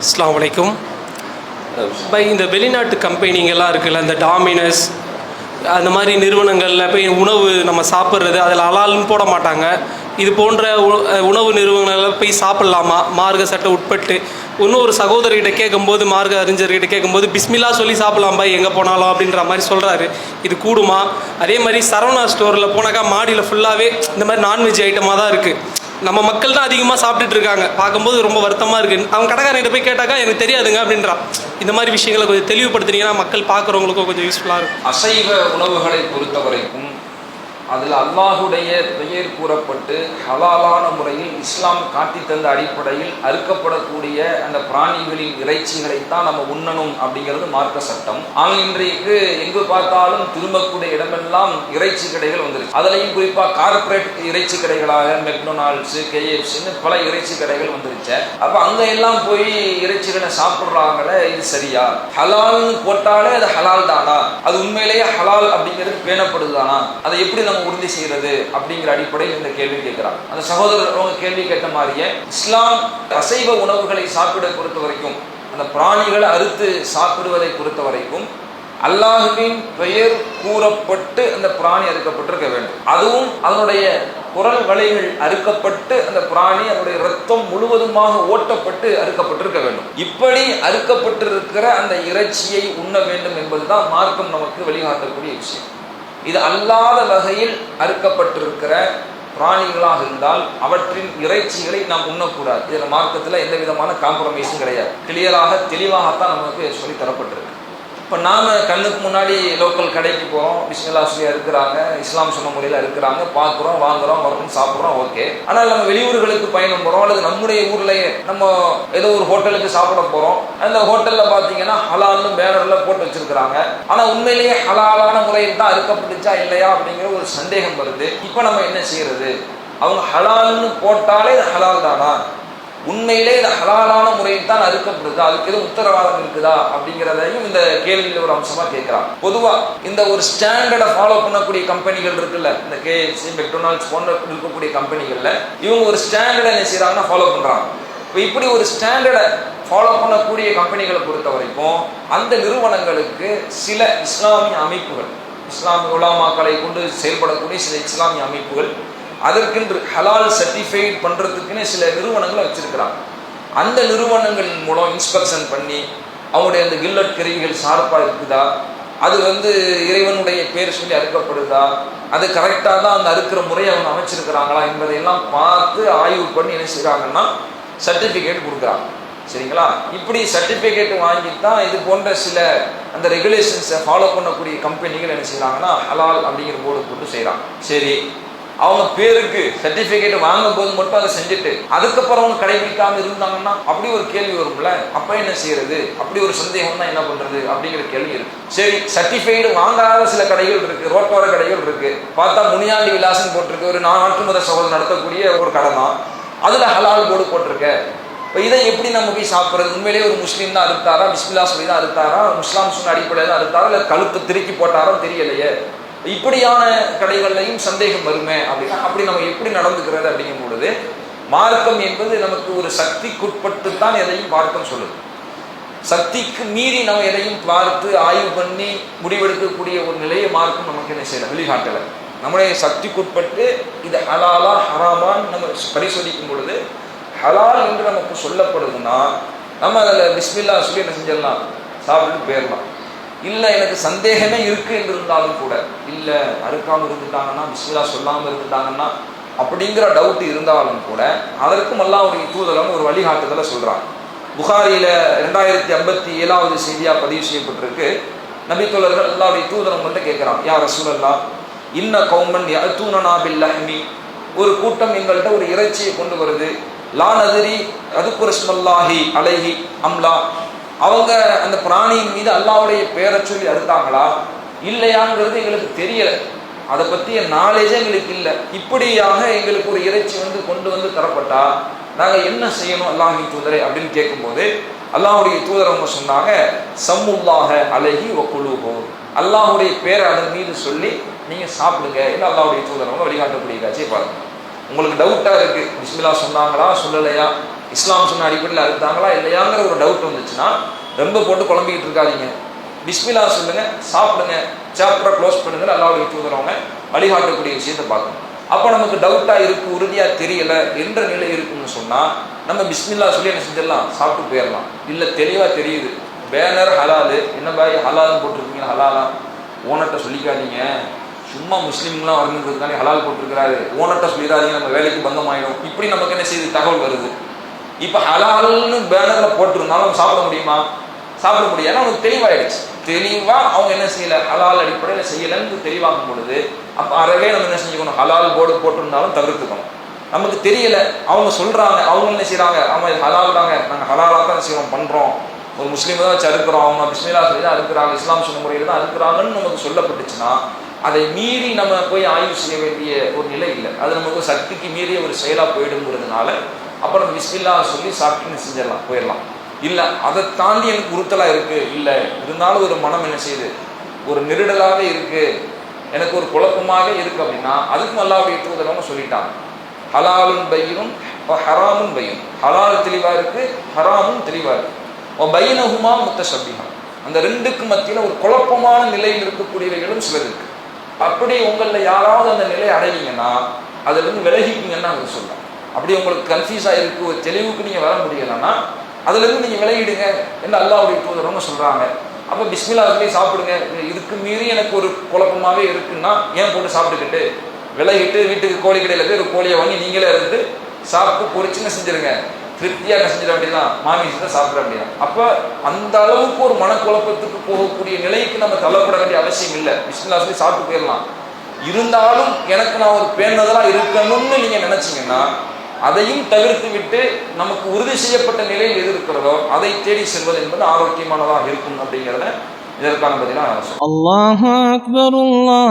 அஸ்ஸலாமு அலைக்கும். இந்த வெளிநாட்டு கம்பெனிங்கெல்லாம் இருக்குல்ல, இந்த டாமினஸ் அந்த மாதிரி நிறுவனங்களில் போய் உணவு நம்ம சாப்பிட்றது அதில் ஹலால்னு போட மாட்டாங்க. இது போன்ற உணவு நிறுவனங்களில் போய் சாப்பிட்லாமா மார்க்க சட்டை உட்பட்டு? இன்னும் ஒரு சகோதரிகிட்ட கேட்கும்போது, மார்க்க அறிஞர்கிட்ட கேட்கும்போது, பிஸ்மில்லா சொல்லி சாப்பிட்லாம் பாய் எங்கே போனாலும் அப்படின்ற மாதிரி சொல்கிறாரு. இது கூடுமா? அதே மாதிரி சரவணா ஸ்டோரில் போனாக்கா மாடியில் ஃபுல்லாகவே இந்த மாதிரி நான்வெஜ் ஐட்டமாக தான் இருக்குது. நம்ம மக்கள் தான் அதிகமாக சாப்பிட்டுட்டு இருக்காங்க. பார்க்கும்போது ரொம்ப வருத்தமாக இருக்குது. அவங்க கடைக்காரங்கிட்ட போய் கேட்டாக்கா எனக்கு தெரியாதுங்க அப்படின்றான். இந்த மாதிரி விஷயங்களை கொஞ்சம் தெளிவுபடுத்தினீங்கன்னா மக்கள் பார்க்குறவங்களுக்கும் கொஞ்சம் யூஸ்ஃபுல்லாக இருக்கும். அசைவ உணவுகளை பொறுத்த வரைக்கும் அதில் அல்லாஹுடைய பெயர் கூறப்பட்டு ஹலாலான முறையில் இஸ்லாம் காட்டி தந்த அடிப்படையில் அறுக்கப்படக்கூடிய அந்த பிராணிகளின் இறைச்சிகளைத்தான் நம்ம உண்ணணும் அப்படிங்கிறது மார்க்க சட்டம். ஆனால் இன்றைக்கு எங்கு பார்த்தாலும் திரும்பக்கூடிய இடமெல்லாம் இறைச்சி கடைகள் வந்துருச்சு. அதுலேயும் குறிப்பாக கார்பரேட் இறைச்சி கடைகளாக மெக்டொனால்ட்ஸு, KFCன்னு பல இறைச்சி கடைகள் வந்துருச்சு. அப்போ அங்கே எல்லாம் போய் இறைச்சிகளை சாப்பிட்றாங்களே, இது சரியா? ஹலால்னு போட்டாலே அது ஹலால் தானா? அது உண்மையிலேயே ஹலால் அப்படிங்கிறது பேணப்படுதானா? அதை எப்படி நம்ம உறுதி செய்யறது அப்படிங்கிற அடிப்படையில் இந்த கேள்வி கேட்கிறாங்க. அந்த சகோதரர் அவங்க கேள்வி கேட்ட மாதிரியே இஸ்லாம் அசைவ உணவுகளை சாப்பிட பொறுத்த வரைக்கும், அந்த பிராணிகளை அறுத்து சாப்பிடுவதை பொறுத்த வரைக்கும் அல்லாஹ்வின் பெயர் கூறப்பட்டு அந்த பிராணி அறுக்கப்பட்டிருக்க வேண்டும். அதுவும் அதனுடைய குரல் வளைகள் அறுக்கப்பட்டு அந்த பிராணி அதனுடைய ரத்தம் முழுவதுமாக ஓட்டப்பட்டு அறுக்கப்பட்டிருக்க வேண்டும். இப்படி அறுக்கப்பட்டிருக்கிற அந்த இறைச்சியை உண்ண வேண்டும் என்பதுதான் மார்க்கம் நமக்கு வழிகாட்டக்கூடிய விஷயம். இது அல்லாத வகையில் அறுக்கப்பட்டிருக்கிற பிராணிகளாக இருந்தால் அவற்றின் இறைச்சிகளை நாம் உண்ணக்கூடாது. இதில் மார்க்கத்தில் எந்த விதமான காம்ப்ரமைஸும் கிடையாது. கிளியராக தெளிவாகத்தான் நமக்கு சொல்லி தரப்பட்டிருக்கு. இப்போ நாம் கண்ணுக்கு முன்னாடி லோக்கல் கடைக்கு போகிறோம், பிஸ்மில்லா சொல்லி இருக்கிறாங்க, இஸ்லாம் சொன்ன முறையில் இருக்கிறாங்க, பார்க்குறோம், வாங்குகிறோம், வரணும், சாப்பிட்றோம், ஓகே. ஆனால் நம்ம வெளியூர்களுக்கு பயணம் போகிறோம் அல்லது நம்முடைய ஊர்லேயே நம்ம ஏதோ ஒரு ஹோட்டலுக்கு சாப்பிட போகிறோம். அந்த ஹோட்டலில் பார்த்தீங்கன்னா ஹலால்னு பேனரில் போட்டு வச்சுருக்கிறாங்க. ஆனால் உண்மையிலேயே ஹலாலான முறையில் தான் அறுக்கப்பட்டுச்சா இல்லையா அப்படிங்கிற ஒரு சந்தேகம் வருது. இப்போ நம்ம என்ன செய்யறது? அவங்க ஹலால்னு போட்டாலே ஹலால் தானா? உண்மையிலே இந்த ஹலாலான முறையில் தான் அறுக்கப்படுதா? அதுக்கு எதுவும் உத்தரவாதம் இருக்குதா அப்படிங்கிறதையும் இந்த கேள்வியில் ஒரு அம்சமா கேட்கிறாங்க. பொதுவா இந்த ஒரு ஸ்டாண்டர்டை ஃபாலோ பண்ணக்கூடிய கம்பெனிகள் இருக்குல்ல, இந்த KFC, மெக்டொனால்ட்ஸ் போன்ற இருக்கக்கூடிய கம்பெனிகள்ல இவங்க ஒரு ஸ்டாண்டர்டை என்ன செய்யறாங்கன்னா ஃபாலோ பண்றாங்க. இப்போ இப்படி ஒரு ஸ்டாண்டர்டை ஃபாலோ பண்ணக்கூடிய கம்பெனிகளை பொறுத்த வரைக்கும் அந்த நிறுவனங்களுக்கு சில இஸ்லாமிய அமைப்புகள், இஸ்லாமிய உலமாக்களை கொண்டு செயல்படக்கூடிய சில இஸ்லாமிய அமைப்புகள் அதற்கென்று ஹலால் சர்டிஃபைட் பண்ணுறதுக்குன்னு சில நிறுவனங்களை வச்சிருக்கிறாங்க. அந்த நிறுவனங்களின் மூலம் இன்ஸ்பெக்ஷன் பண்ணி அவங்களுடைய அந்த கில்லட் கருவிகள் ஷார்ப்பாக இருக்குதா, அது இறைவனுடைய பேர் சொல்லி அறுக்கப்படுதா, அது கரெக்டாக தான் அந்த அறுக்கிற முறையை அவங்க அமைச்சிருக்கிறாங்களா என்பதையெல்லாம் பார்த்து ஆய்வு பண்ணி என்ன செய்கிறாங்கன்னா சர்டிஃபிகேட் கொடுக்குறாங்க. சரிங்களா? இப்படி சர்டிஃபிகேட் வாங்கி தான் இது போன்ற சில அந்த ரெகுலேஷன்ஸை ஃபாலோ பண்ணக்கூடிய கம்பெனிகள் என்ன செய்கிறாங்கன்னா ஹலால் அப்படிங்கிற போர்டு போட்டு செய்கிறாங்க. சரி, அவங்க பேருக்கு சர்டிஃபிகேட் வாங்கும் போது மட்டும் அதை செஞ்சுட்டு அதுக்கப்புறம் அவங்க கடைபிடிக்காம இருந்தாங்கன்னா அப்படி ஒரு கேள்வி வரும்ல. அப்ப என்ன செய்யறது? அப்படி ஒரு சந்தேகம் தான் என்ன பண்றது அப்படிங்கிற கேள்வி இருக்கு. சரி, சர்டிஃபைடு வாங்காத சில கடைகள் இருக்கு, ரோட்டோர கடைகள் இருக்கு. பார்த்தா முனியாண்டி விலாசம் போட்டிருக்கு, ஒரு நாட்டு மத சகோதரர் நடத்தக்கூடிய ஒரு கடை தான், அதுல ஹலால் போர்டு போட்டிருக்க. இப்போ இதை எப்படி நம்ம போய் சாப்பிட்றது? உண்மையிலேயே ஒரு முஸ்லீம் தான் அறுத்தாரா, பிஸ்மில்லா சொல்லி தான் அறுத்தாரா, முஸ்லாம் சொன்ன அடிப்படையில் தான் அறுத்தாரா, இல்லை கழுத்தை திருக்கி போட்டாரோ தெரியலையே. இப்படியான கடைகள்லையும் சந்தேகம் வருமே அப்படின்னா அப்படி நம்ம எப்படி நடந்துக்கிறது அப்படிங்கும் பொழுது மார்க்கம் என்பது நமக்கு ஒரு சக்திக்குட்பட்டு தான் எதையும் மார்க்கம் சொல்லுது. சக்திக்கு மீறி நம்ம எதையும் பார்த்து ஆய்வு பண்ணி முடிவெடுக்கக்கூடிய ஒரு நிலையை மார்க்கம் நமக்கு என்ன செய்யலாம், வெளிகாட்டலை. நம்முடைய சக்திக்குட்பட்டு இது ஹலாலா ஹராமான்னு நம்ம பரிசோதிக்கும் பொழுது ஹலால் என்று நமக்கு சொல்லப்படுதுன்னா நம்ம அதில் பிஸ்மில்லா சொல்லி என்ன செஞ்சிடலாம், சாப்பிட்டு போயிடலாம். இல்லை எனக்கு சந்தேகமே இருக்கு என்று இருந்தாலும் கூட, இல்லை அறுக்காமல் இருந்துட்டாங்கன்னா, பிஸ்மில்லா சொல்லாமல் இருந்துட்டாங்கன்னா அப்படிங்கிற டவுட் இருந்தாலும் கூட அதற்கும் அல்லாஹ்வுடைய தூதரும் ஒரு வழிகாட்டுதலை சொல்றாங்க. புகாரியில 2057வது செய்தியா பதிவு செய்யப்பட்டிருக்கு. நபித்தோழர்கள் அல்லாஹ்வுடைய தூதரம் மட்டும் கேட்கிறான், யா ரசூலல்லாஹ், இன்ன கௌமன் யஅதூனனா பில்லஹ்மி, ஒரு கூட்டம் எங்கள்கிட்ட ஒரு இறைச்சியை கொண்டு வருது, லா நதிரி அதுக்கு ரஸ்மல்லாஹி அலைஹி அம்லா, அவங்க அந்த பிராணியின் மீது அல்லாஹ்வுடைய பேரை சொல்லி அறுத்தாங்களா இல்லையாங்கிறது எங்களுக்கு தெரியல, அதை பற்றிய நாலேஜே எங்களுக்கு இல்லை. இப்படியாக எங்களுக்கு ஒரு இறைச்சி கொண்டு வந்து தரப்பட்டா நாங்கள் என்ன செய்யணும் அல்லாஹ்வின் தூதரை அப்படின்னு கேட்கும்போது அல்லாஹ்வுடைய தூதர் அவங்க சொன்னாங்க, சம்முல்லாஹ அலைஹி வகுலுஹு, அல்லாஹ்வுடைய பேரை அதன் மீது சொல்லி நீங்கள் சாப்பிடுங்க என்று அல்லாஹ்வுடைய தூதர் அவங்க வழிகாட்டக்கூடிய காட்சியை பாருங்க. உங்களுக்கு டவுட்டாக இருக்குது, பிஸ்மில்லா சொன்னாங்களா சொல்லலையா, இஸ்லாம் சொன்ன அடிப்படையில் அறுத்தாங்களா இல்லையாங்கிற ஒரு டவுட் வந்துச்சுன்னா ரொம்ப போட்டு குழம்பிக்கிட்டு இருக்காதீங்க. பிஸ்மில்லா சொல்லுங்க, சாப்பிடுங்க, சாப்டரை க்ளோஸ் பண்ணுங்க, அல்லாஹ்வுடைய தூதரவங்க வழிகாட்டக்கூடிய விஷயத்தை பார்க்கணும். அப்போ நமக்கு டவுட்டாக இருக்குது, உறுதியாக தெரியலை என்ற நிலை இருக்குன்னு சொன்னால் நம்ம பிஸ்மில்லா சொல்லி என்ன செஞ்சிடலாம், சாப்பிட்டு போயிடலாம். இல்லை தெளிவாக தெரியுது, பேனர் ஹலாலு, என்ன பாய் ஹலால்னு போட்டிருக்கீங்க, ஹலாலா ஓனர்கிட்ட சொல்லிக்காதீங்க, சும்மா முஸ்லீம்லாம் வரணுன்றதுக்காண்டி ஹலால் போட்டிருக்கிறாரு, ஓனர்கிட்ட சொல்லிடாதீங்க, நம்ம வேலைக்கு பந்தம் ஆகிடும். இப்படி நமக்கு என்ன செய்யுது, தகவல் வருது. இப்போ ஹலால்னு பேனரில் போட்டிருந்தாலும் நம்ம சாப்பிட முடியுமா, சாப்பிட முடியாது. அவனுக்கு தெளிவாயிடுச்சு. தெளிவாக அவங்க என்ன செய்யலை, ஹலால் அடிப்படையில் செய்யலைன்னு தெளிவாகும் பொழுது அப்போ அறவே நம்ம என்ன செஞ்சுக்கணும், ஹலால் போர்டு போட்டிருந்தாலும் தவிர்த்துக்கணும். நமக்கு தெரியல, அவங்க சொல்கிறாங்க, அவங்க என்ன செய்கிறாங்க, ஆமாம் இது ஹலால் தாங்க, நாங்கள் ஹலாலாக தான் செய்வோம் பண்ணுறோம், ஒரு முஸ்லீமை தான் வச்சு அறுக்கிறோம், அவங்க பிஸ்மில்லா சொல்லி தான் அறுக்கிறாங்க, இஸ்லாம் சொன்ன முறையில் தான் அறுக்கிறாங்கன்னு நமக்கு சொல்லப்பட்டுச்சுன்னா அதை மீறி நம்ம போய் ஆய்வு செய்ய வேண்டிய ஒரு நிலை இல்லை. அது நமக்கு சக்திக்கு மீறிய ஒரு செயலாக போயிடுங்கிறதுனால அப்புறம் நம்ம பிஸ்மில்லா சொல்லி சாப்பிட்டு செஞ்சிடலாம், போயிடலாம். இல்லை அதை தாண்டி எனக்கு உறுத்தலாக இருக்குது, இல்லை இருந்தாலும் ஒரு மனம் என்ன செய்யுது, ஒரு நெருடலாக இருக்குது, எனக்கு ஒரு குழப்பமாக இருக்குது அப்படின்னா அதுக்கும் அல்லாஹ்வுடைய தூதரவங்க சொல்லிட்டாங்க, ஹலாலுன் பையினும் ஹராமுன் பையின். ஹலால் தெளிவாக இருக்குது, ஹராமும் தெளிவாக இருக்குது. பைனஹுமா முத்தஷப்பிஹா, அந்த ரெண்டுக்கும் மத்தியில் ஒரு குழப்பமான நிலையில் இருக்கக்கூடியவைகளும் சிலர் இருக்கு. அப்படி உங்களில் யாராவது அந்த நிலையை அடைவீங்கன்னா அதுலேருந்து விலகிக்குங்கன்னு அவங்க சொல்கிறாங்க. அப்படி உங்களுக்கு கன்ஃபியூஸாக இருக்குது, ஒரு தெளிவுக்கு நீங்கள் வர முடியலைன்னா அதுலேருந்து நீங்கள் விலகிடுங்க என்று அல்லாஹ்வுடைய தூதரவங்க சொல்கிறாங்க. அப்போ பிஸ்மில்லா சொல்லி சாப்பிடுங்க. இதுக்கு மீறி எனக்கு ஒரு குழப்பமாகவே இருக்குன்னா ஏன் போட்டு சாப்பிட்டுக்கிட்டு விலகிட்டு வீட்டுக்கு கோழி கடையில் போய் ஒரு கோழியை வாங்கி நீங்களே இருந்து சாப்பிட்டு பொரிச்சுன்னு செஞ்சுருங்க, திருப்தியாக செஞ்சிட வேண்டியதான், மாமிசத்தை சாப்பிட வேண்டியதான். அப்போ அந்த அளவுக்கு ஒரு மனக்குழப்பத்துக்கு போகக்கூடிய நிலைக்கு நம்ம தள்ளப்பட வேண்டிய அவசியம் இல்லை. பிஸ்மில்லா சொல்லி சாப்பிட்டு போயிடலாம். இருந்தாலும் எனக்கு நான் ஒரு பேணுதலாக இருக்கணும்னு நீங்கள் நினச்சிங்கன்னா அதையும் தவிர்த்து விட்டு நமக்கு உறுதி செய்யப்பட்ட நிலையில் எது இருக்கிறதோ அதை தேடி செல்வது என்பது ஆரோக்கியமானதாக இருக்கும் அப்படிங்கிறத இதற்கான பதிலாக அல்லாஹு அக்பர், அல்லாஹ்